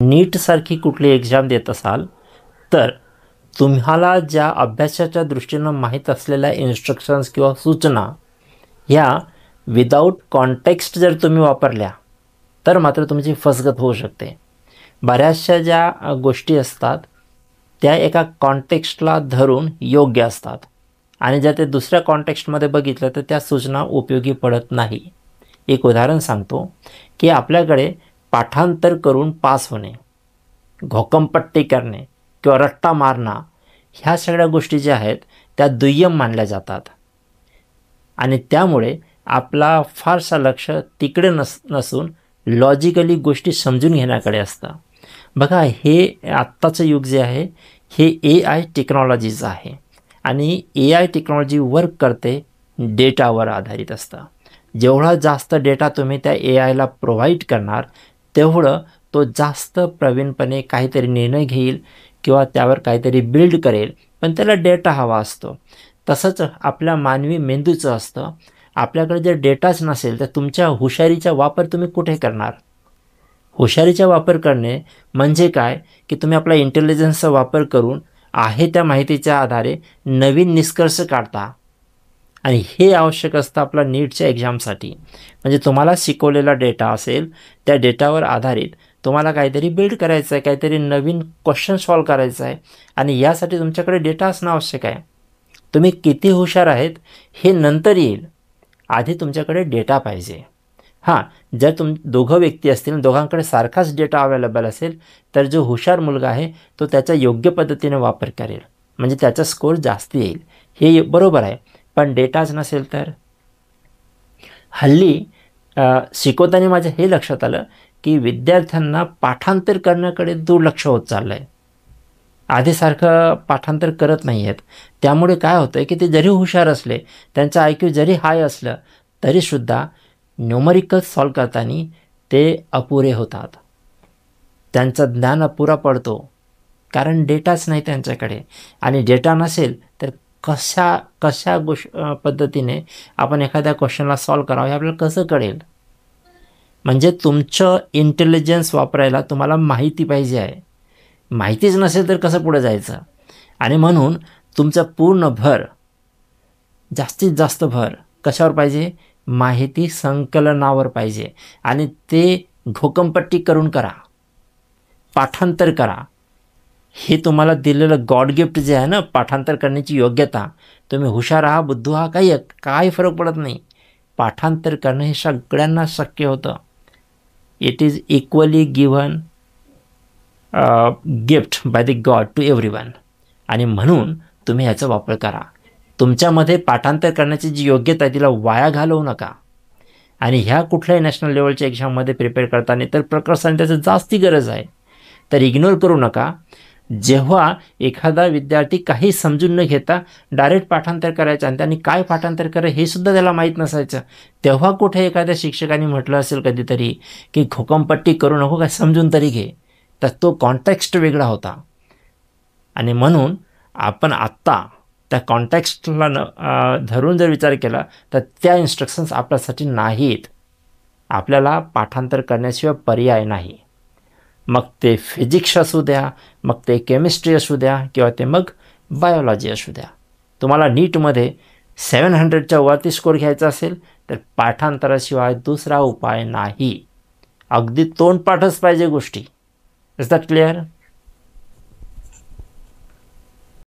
नीटसारखी कुठली एक्झाम देत असाल तर तुम्हाला ज्या अभ्यासाच्या दृष्टीनं माहीत असलेल्या इन्स्ट्रक्शन्स किंवा सूचना ह्या विदाऊट कॉन्टेक्स्ट जर तुम्ही वापरल्या तर मात्र तुमची फसगत होऊ शकते. बऱ्याचशा ज्या गोष्टी असतात त्या एका कॉन्टेक्स्टला धरून योग्य असतात आणि जर ते दुसऱ्या कॉन्टेक्स्टमध्ये बघितलं तर त्या सूचना उपयोगी पडत नाही. एक उदाहरण सांगतो की आपल्याकडे पाठांतर करून पास होणे, घोकंपट्टी करणे किंवा रट्टा मारणं ह्या सगळ्या गोष्टी ज्या आहेत त्या दुय्यम मानल्या जातात आणि त्यामुळे आपला फारसा लक्ष तिकडे नसून लॉजिकली गोष्टी समजून घेण्याकडे असतं. बघा, हे आत्ताचं युग जे आहे हे AI टेक्नॉलॉजीचं आहे आणि AI टेक्नॉलॉजी वर्क करते डेटावर आधारित असतं. जेवढा जास्त डेटा तुम्ही त्या AIला प्रोव्हाइड करणार तेवढं तो जास्त प्रवीणपणे काहीतरी निर्णय घेईल किंवा त्यावर काहीतरी बिल्ड करेल, पण त्याला डेटा हवा असतो. तसंच आपल्या मानवी मेंदूचं असतं. आपल्याकडे जर डेटाच नसेल तर तुमच्या हुशारीचा वापर तुम्ही कुठे करणार? हुशारीचा वापर करणे म्हणजे काय की तुम्ही आपला इंटेलिजन्सचा वापर करून आहे त्या माहितीच्या आधारे नवीन निष्कर्ष काढता आणि हे आवश्यक असतं आपला नीटच्या एक्झामसाठी. म्हणजे तुम्हाला शिकवलेला डेटा असेल, त्या डेटावर आधारित तुम्हाला काहीतरी बिल्ड करायचं आहे, काहीतरी नवीन क्वेश्चन सॉल्व करायचं आहे आणि यासाठी तुमच्याकडे डेटा असणं आवश्यक आहे. तुम्ही किती हुशार आहेत हे नंतर येईल, आधी तुमच्याकडे डेटा पाहिजे. हां, जर दोघं व्यक्ती असतील, दोघांकडे सारखाच डेटा अवेलेबल असेल तर जो हुशार मुलगा आहे तो त्याचा योग्य पद्धतीने वापर करेल, म्हणजे त्याचा स्कोर जास्त येईल. हे बरोबर आहे, पण डेटाच नसेल तर? हल्ली शिकवताना माझ्या हे लक्षात आलं की विद्यार्थ्यांना पाठांतर करण्याकडे दुर्लक्ष होत चाललं आहे. आधीसारखं पाठांतर करत नाही आहेत. त्यामुळे काय होतं आहे की ते जरी हुशार असले, त्यांचं IQ जरी हाय असलं तरीसुद्धा न्यूमरिकल्स सॉल्व करताना ते अपुरे होतात. त्यांचं ज्ञान अपुरा पडतो कारण डेटाच नाही त्यांच्याकडे आणि डेटा नसेल तर कशा पद्धतीने आपण एखाद्या क्वेश्चनला सॉल्व करावं हे आपल्याला कसं कळेल? म्हणजे तुमचं इंटेलिजन्स वापरायला तुम्हाला माहिती पाहिजे आहे. माहितीच नसेल तर कसं पुढे जायचं? आणि म्हणून तुमचा पूर्ण भर, जास्तीत जास्त भर कशावर पाहिजे? माहिती संकलनावर पाहिजे आणि ते घोकंपट्टी करून करा, पाठांतर करा. हे तुम्हाला दिलेलं गॉड गिफ्ट जे आहे ना, पाठांतर करण्याची योग्यता. तुम्ही हुशार आहात, बुद्धू आहात, काही फरक पडत नाही. पाठांतर करणं हे सगळ्यांना शक्य होतं. It is equally given gift by the God to everyone आणि म्हणून तुम्ही ह्याचा वापर करा. तुमच्यामध्ये पाठांतर करण्याची जी योग्यता आहे तिला वाया घालवू नका. आणि ह्या कुठल्याही नॅशनल लेवलच्या एक्झाममध्ये प्रिपेअर करताना तर प्रकर्षाने त्याचं जास्ती गरज आहे, तर इग्नोर करू नका. जेव्हा एखादा विद्यार्थी काही समजून न घेता डायरेक्ट पाठांतर करायचं आणि त्यांनी काय पाठांतर करायचं हे सुद्धा त्याला माहीत नसायचं, तेव्हा कुठे एखाद्या शिक्षकाने म्हटलं असेल कधीतरी की घोकंपट्टी करू नको, काय समजून तरी घे, तर तो कॉन्टेक्स्ट वेगळा होता. आणि म्हणून आपण आत्ता त्या कॉन्टेक्स्टला धरून जर विचार केला तर त्या इन्स्ट्रक्शन्स आपल्यासाठी नाहीत. आपल्याला पाठांतर करण्याशिवाय पर्याय नाही. मग ते फिजिक्स असू द्या, मग ते केमिस्ट्री असू द्या किंवा ते मग बायोलॉजी असू द्या. तुम्हाला नीटमध्ये 700च्या वरती स्कोर घ्यायचा असेल तर पाठांतराशिवाय दुसरा उपाय नाही. अगदी तोंडपाठच पाहिजे गोष्टी. Is that clear?